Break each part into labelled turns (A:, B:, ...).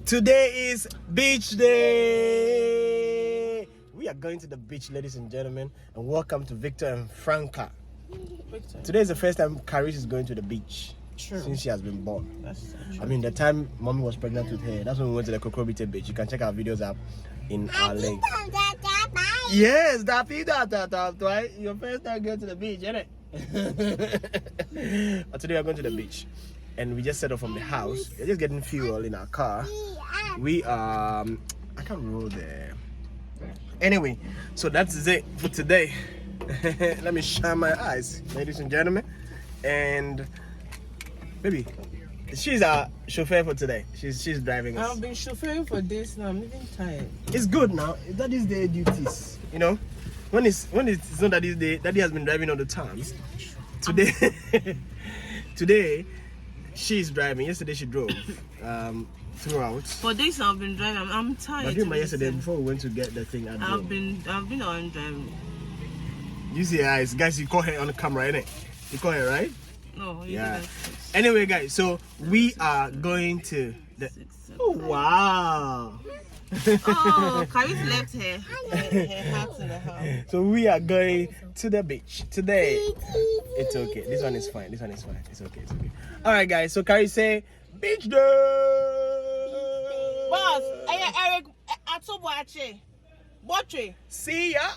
A: Today is beach day. We are going to the beach, ladies and gentlemen, and welcome to Victor and Franca. Today is the first time Caris is going to the beach. True. Since she has been born. That's true. I mean, the time mommy was pregnant with her, that's when we went to the Kokrobite beach. You can check our videos up in our link. Yes, that right? Your first time going to the beach, isn't it? But today we are going to the beach, and we just set off from the house. We're just getting fuel in our car. We I can't roll there. Anyway, so that's it for today. Let me shine my eyes, ladies and gentlemen. And baby, she's our chauffeur for today. She's driving us.
B: I've been chauffeuring for days now. I'm even tired.
A: It's good now. That is their duties, you know. When it's not that is day, Daddy has been driving all the time. Today she's driving. Yesterday she drove throughout.
B: For days I've been driving. I'm tired.
A: But remember yesterday before we went to get the thing.
B: I've been on driving.
A: You see her eyes, guys. You call her on the camera, innit? You call her, right?
B: No.
A: Yeah. Anyway, guys, so we are going to the. Oh wow.
B: Oh, Caris left her hat in the house.
A: So we are going to the beach today. It's okay. This one is fine. It's okay. It's okay. All right, guys. So Caris say beach day.
B: Boss, Eric, Watch.
A: See ya.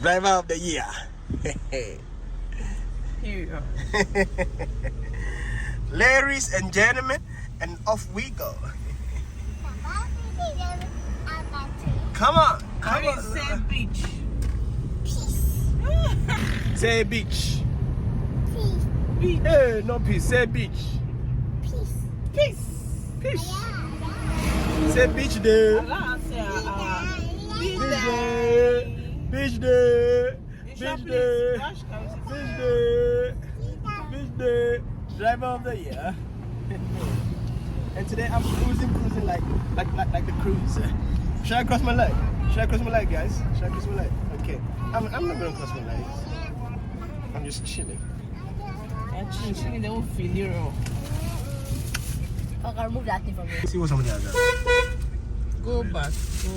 A: Driver of the year.
B: Here you go.
A: Ladies and gentlemen, and off we go. Come on.
B: Say beach.
A: Say beach.
B: Beach.
A: Hey, no peace. Say beach.
B: Peace.
A: Say beach day. Beach day. Driver of the year. And today I'm cruising like the cruise. Should I cross my leg? Guys? Should I cross my leg? Okay. I'm not gonna cross my legs. I'm just chilling.
B: Chilling, they won't feel you.
C: I can remove that thing from you.
A: See what somebody has done.
B: Go back.
C: The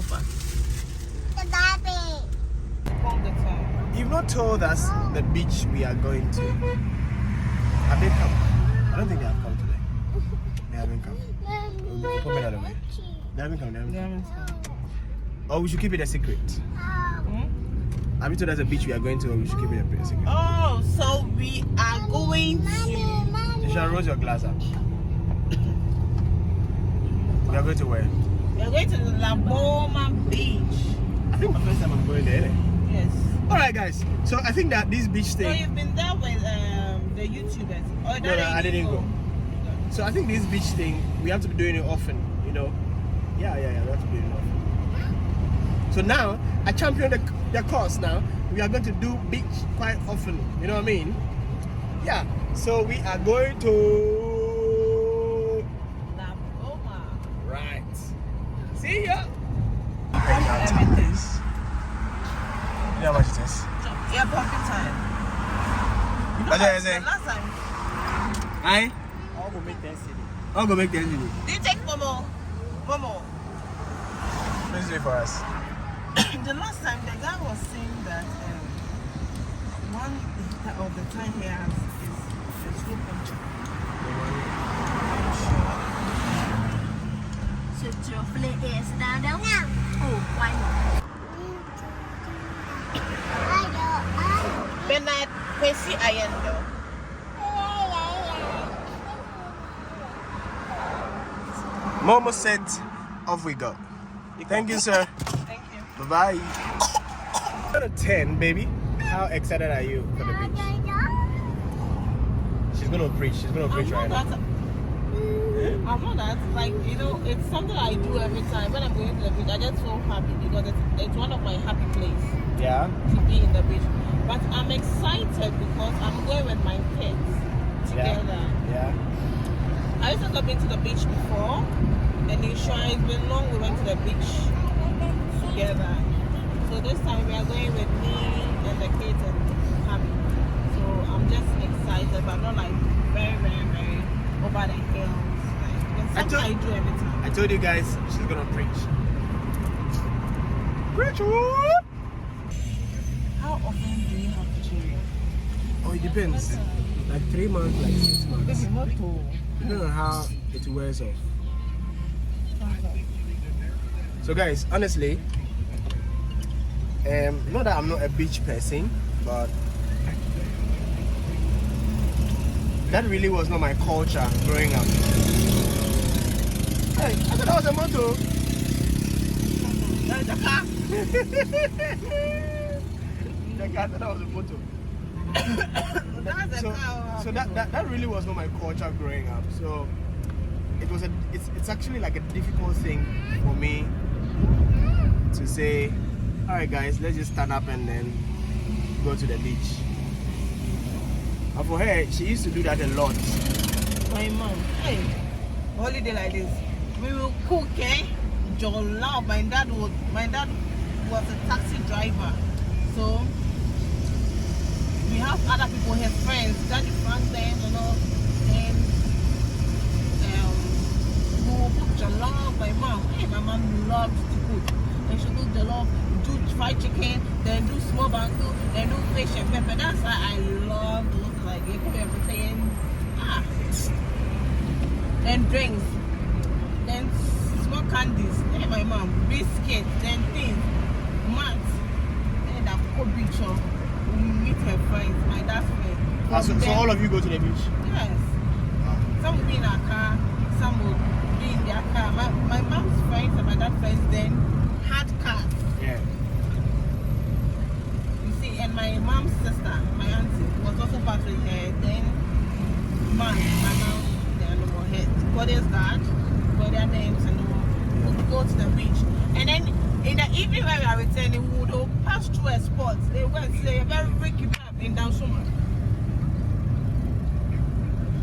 C: baby.
B: All the time.
A: You've not told us the beach we are going to. Have they come? I don't think they have come today. They haven't come. Put me that away. They haven't come. Oh, we should keep it a secret. Have you told us the beach we are going to, or we should keep it a secret?
B: Oh, so we are going to.
A: You shall raise your glass up. We are going to where?
B: We are going to the Laboma beach.
A: I think my first time I'm going there, innit?
B: Yes.
A: Alright, guys. So I think that this beach thing.
B: So you've been there with the YouTubers? Or
A: No, I didn't go. So I think this beach thing, we have to be doing it often, you know? Yeah, we have to be doing it often. So now, I champion the course now. We are going to do beach quite often, you know what I mean? Yeah, so we are going to...
B: Laboma.
A: Right. See ya!
B: Everything.
A: You know how much it is?
B: Yeah, pocket time. You know
A: That's what I
B: the
A: say.
B: last time.
A: Aye?
B: I'll go make that city.
A: I'll go make the engine.
B: Did you take Momo?
A: Please do it for us.
B: The last time the guy was saying that one of the time he has is slow puncture.
C: So your plate is down now. Oh, why not?
B: Bernard, Kwesi Ayendo.
A: Momo said, off we go. Thank you, sir.
B: Thank you.
A: Bye-bye. Out of 10, baby. How excited are you for the beach? She's gonna preach right now.
B: I'm not that, like, you know, it's something I do every time. When I'm going to the beach, I get so happy because it's one of my happy places.
A: Yeah?
B: To be in the beach. But I'm excited because I'm going with my kids together.
A: Yeah.
B: I used to have been to the beach before, and it's been long we went to the beach together. So this time we are going with me and the kids and Happy. So I'm just excited, but not like very Something I do every time.
A: I told you guys she's gonna preach. Preach what?
B: How often do you have children?
A: Oh, it depends. Like 3 months, like 6 months.
B: This is not too.
A: Depending on how it wears off. So guys, honestly, not that I'm not a beach person, but that really was not my culture growing up. Hey, I thought that was a motor.
B: That's a car.
A: I thought that was a motor.
B: That's a car.
A: So that really was not my culture growing up. So it's actually like a difficult thing for me to say, all right guys, let's just stand up and then go to the beach. And for her, she used to do that a lot.
B: My mom, hey, holiday like this, we will cook, eh? Jollof. My dad was a taxi driver, so we have other people, his friends, Daddy Frank, then you know, and we will cook jollof. My mom loved to cook. And she cook jollof, do fried chicken, then do small banku, then do fish and pepper. That's why I love those, like you could ever saying, then drinks, then small candies. Hey, my mom, biscuits, then things, mats, then that cook beach shop. We meet her friends, my dad's friends.
A: So all of you go to the beach?
B: Yes. Some will be in our car, some will be in their car. My mom's friends and my dad's friends then had cars.
A: Yeah.
B: You see, and my mom's sister, my auntie, was also part with her. Then my mom, they are no more here. Got his dad, got their names and all. We'll go to the beach. And then in the evening when we are returning, we would pass through a spot. They went to a very freaky pub in Dansuma.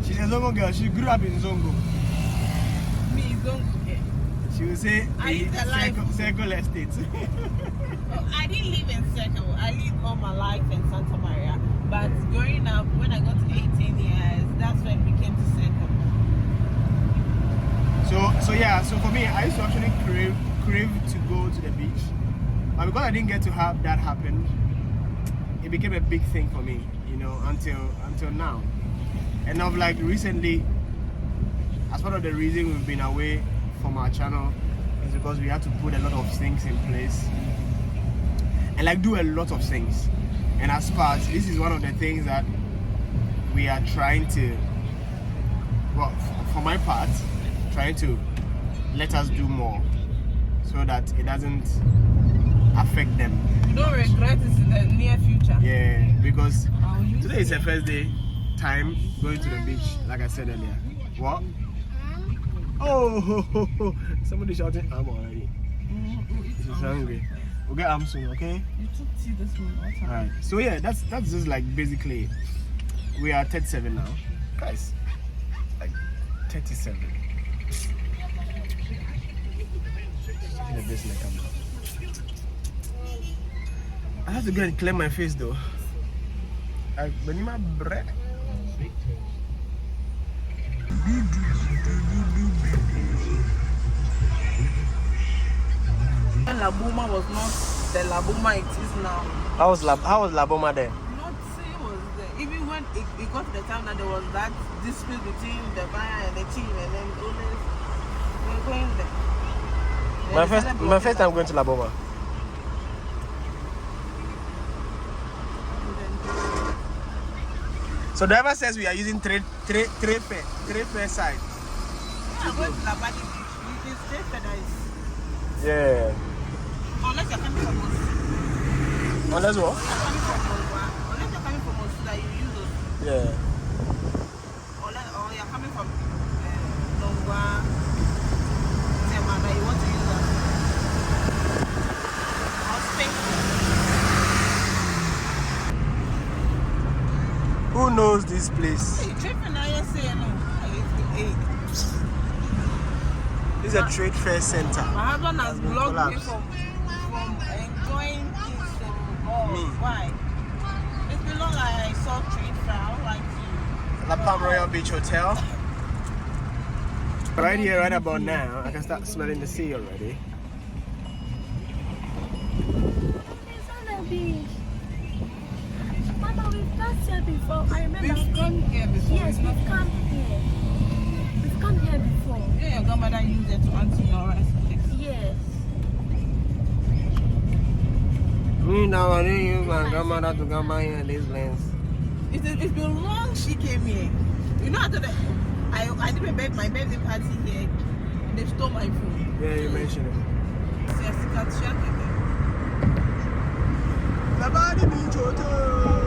A: She's a Zongo girl. She grew up in Zongo.
B: Me, Zongo.
A: She will say Circle Estate.
B: Well, I didn't live in Circle. I lived all my life in Santa Maria. But growing up, when I got to 18 years, that's when we came to Circle.
A: So for me, I used to actually crave to go to the beach. But because I didn't get to have that happen, it became a big thing for me, you know, until now. And of like recently, as part of the reason we've been away from our channel is because we had to put a lot of things in place and like do a lot of things. And as part, this is one of the things that we are trying to, well, for my part, trying to let us do more so that it doesn't affect them.
B: You don't regret it in the near future.
A: Yeah, because today is the first day time going to the beach, like I said earlier. What? Oh, somebody shouting, I'm already. She's hungry. We'll get arm soon, okay?
B: You took tea this morning.
A: Alright. So yeah, that's just like basically we are 37 now. Guys. Like 37. I have to go and clear my face though. I need my bread.
B: When Laboma was not the Laboma it is now.
A: How was Laboma there?
B: Not say was there. Even when it got to the time that there was that dispute between the buyer and the team, and then always we were going there.
A: My first time going to Laboma. So driver says we are using three fair side.
B: Yeah, going to Labadi Beach. It is straight that is.
A: Yeah.
B: Unless you're coming from us.
A: Unless what?
B: Unless you're coming from us, that you use us.
A: Yeah.
B: Or you're coming from Longwa, Tema, that you want to use us. Or Spain.
A: Who knows this place?
B: Hey, tripping now, you say no.
A: This is a trade fair center.
B: My husband has blocked me from enjoying things so Why? It's been long I saw trade fair. I would like to.
A: La Palm Royal Beach Hotel. right here, right about now, I can start smelling the sea already.
C: It's on the beach. Mama, we've passed here before. I remember.
B: We've come here before.
C: Yes, we've come here. We've come here before.
B: Yeah, your grandmother used it to Auntie Laura's place.
C: Yes.
A: Me now, I didn't use my grandmother to come by here in this place.
B: It's been long she came here. You know, after that, I did my birthday party here. They stole my phone.
A: Yeah, you mentioned it.
B: Yes, that's shut it.
A: Nobody beach hotel.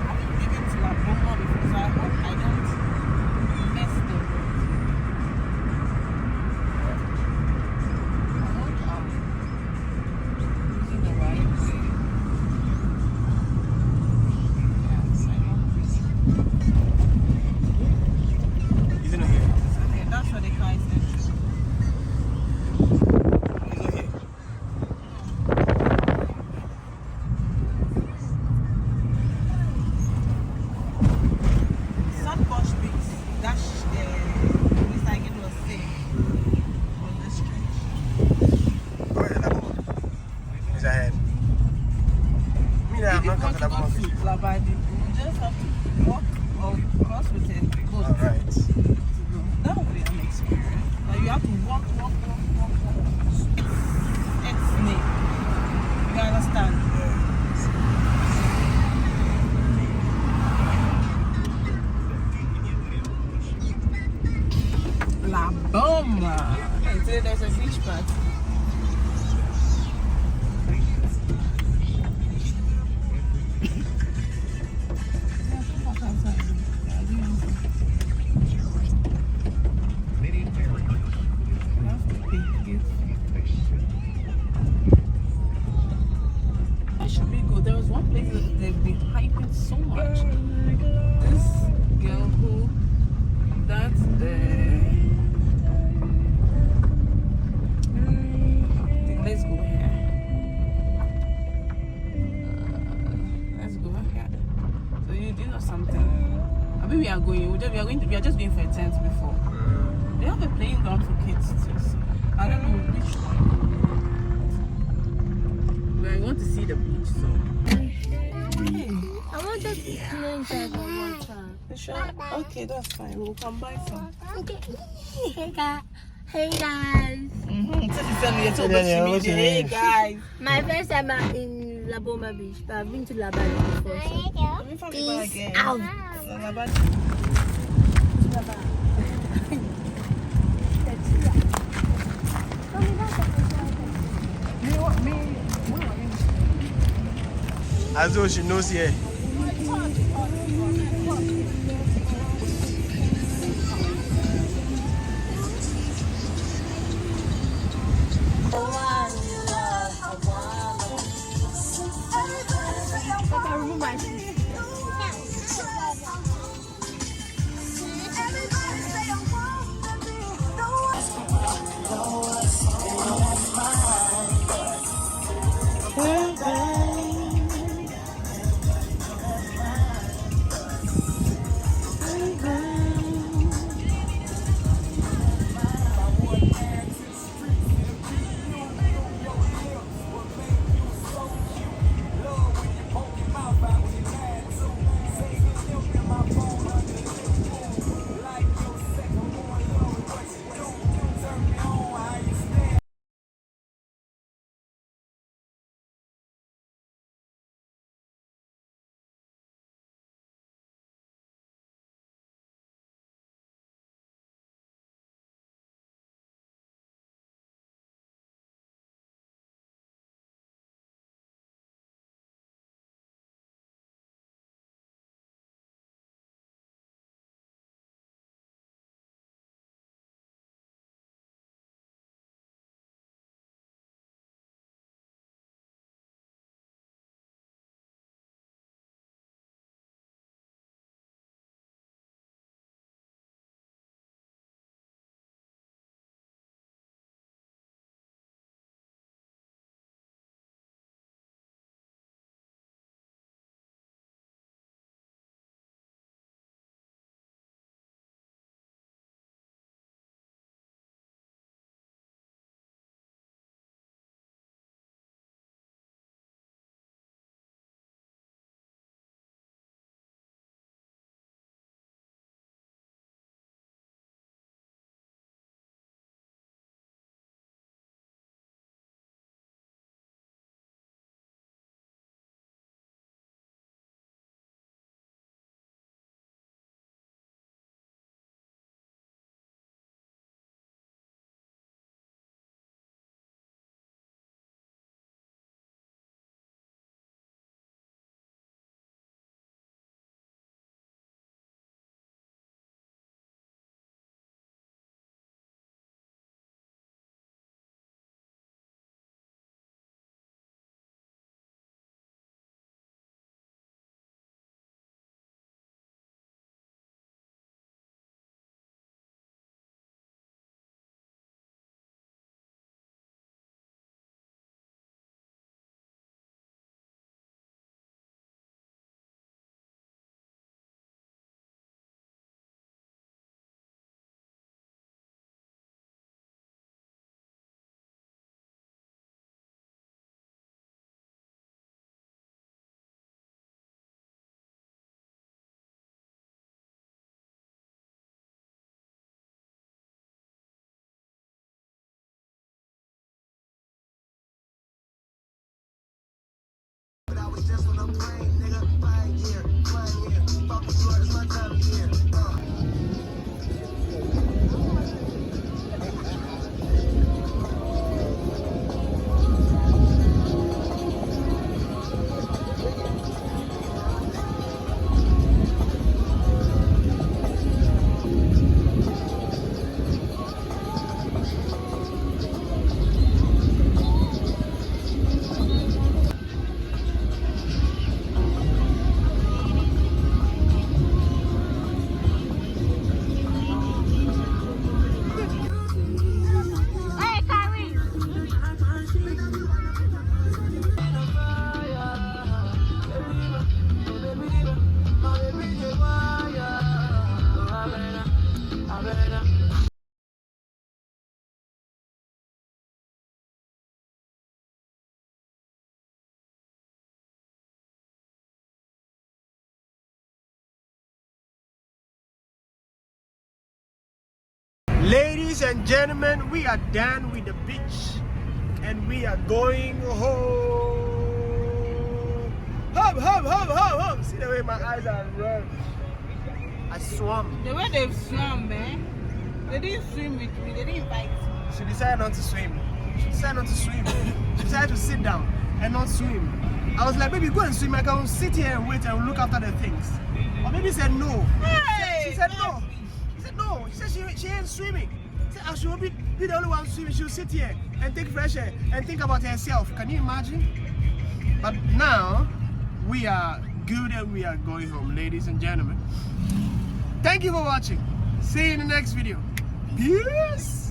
B: I've been to Laboma before, so I hope I don't mess the road. I hope I'm using the right way. Yes, I know.
A: Isn't it here?
B: Okay, that's what the car is saying.
A: Isn't it here?
B: Sunbush Beach, that's recycling was safe on the street.
A: Oh, yeah, Laboma. It's ahead. Me now, I'm
B: If you
A: not
B: want
A: coming
B: to
A: to
B: go
A: Laboma
B: to
A: beach.
B: Labadi, you just have to walk or cross with a boat
A: Alright.
B: to go. That would be an experience. But you have to walk. It's snake. You understand? Laboma. And today there's a beach party. Where should we go? There was one place that they've been hyping so much. This girl who, that's let's go here. Let's go here. So you know something? I mean, we are just going for a tent before. They have a playing ground for kids too. So I don't know which one. But I want to see the beach, so. Hey,
C: I want to play inside the water.
B: sure. Okay, that's fine. We'll come by some.
C: Okay. Hey guys. Hey guys.
B: Hey guys.
C: My first time in Laboma Beach, but I've been to Labadi before. So. Peace out.
A: As though she knows here. Ladies and gentlemen, we are done with the beach and we are going home. Home, home, home, home, home. See the way my eyes are red. I swam.
B: The way they've swum, man. They didn't swim with me, they didn't invite me.
A: She decided not to swim. She decided not to swim. She decided to sit down and not swim. I was like, baby, go and swim. I can sit here and wait and look after the things. Or maybe said no.
B: Hey,
A: She said no. She said no. She said she ain't swimming. She said I should be the only one swimming. She'll sit here and take fresh air and think about herself. Can you imagine? But now we are good and we are going home, ladies and gentlemen. Thank you for watching. See you in the next video. Peace.